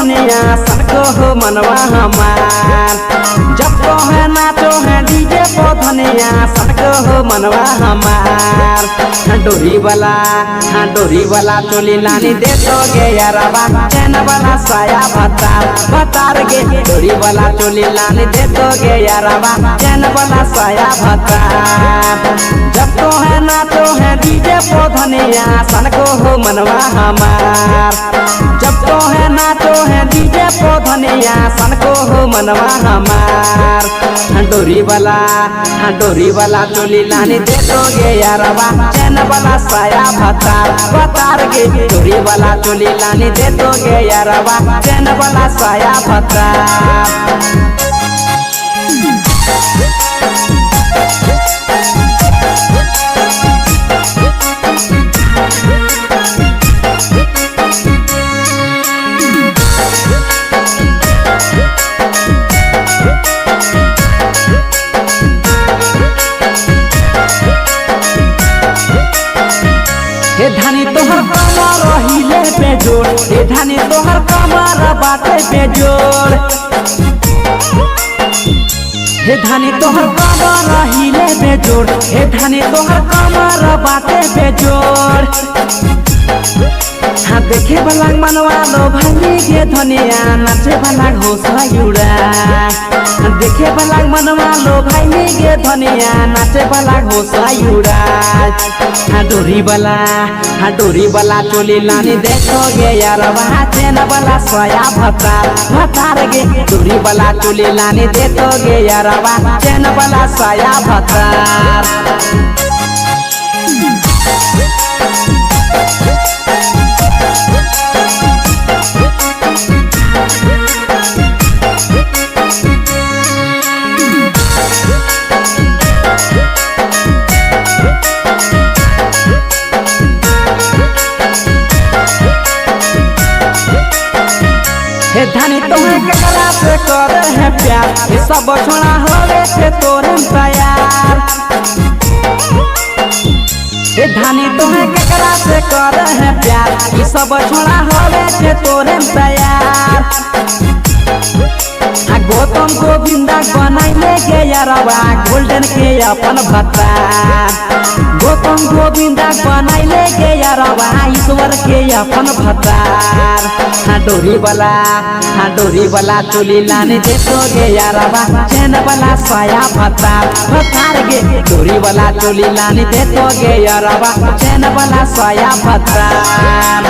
धनिया सनको हो मनवा हमार। जब तो है नाचो है डीजे पो धनिया सनको हो मनवा हमार। डोरी वाला चोली लानी दे दोगे यारबा चैन वाला साया भतार गे। डोरी वाला चोली लानी दे दोगे यारबा चैन वाला साया भतार। जब तो है नाचो है डीजे पो धनिया सनको हो मनवा हमार। जब तो है नाचो है डीजे पो धनिया सनको हो मनवा हमार। डोरी वाला चोली लानी दे दोगे यारबा चैन वाला साया भतार गे। डोरी वाला चोली लानी दे दोगे यारबा चैन वाला साया भतार। हे धानी तोहर कमर हिले पे जोड़। हे धानी तोहर कमर बाटे पे जोड़। हे धानी तोहर कमर हिले पे जोड़। हे धानी तोहर कमर बाटे पे जोड़। हाँ देखे वाला मनवा लो भाई गे धनिया नाचे वाला घोसला युड़ा। देखे वाला मनवा लो भाई गे धनिया नाचे वाला घोसला युड़ा। डोरी वाला चोली लानी देखोगे यारबा चैन वाला साया भतार गे। डोरी वाला चोली लानी देखोगे यारबा चैन वाला साया भतार। हे धानी तुम्हें केकरा से करे है प्यार। ये सब छोड़ा होवे से तोरे तैयार। हे धानी तुम्हें केकरा से करे है प्यार। ये सब छोड़ा होवे से तोरे तैयार। गौतम गोविंदा बनाइले गे यारबा गोल्डन के अपन भतार। गौतम गोविंदा बनाइले गे यारबा ईश्वर के अपन भतार। डोरी वाला चोली लाने दे दोगे यारबा चैन वाला साया भतार गे। डोरी वाला चोली लाने दे दोगे यारबा चैन वाला साया भतार।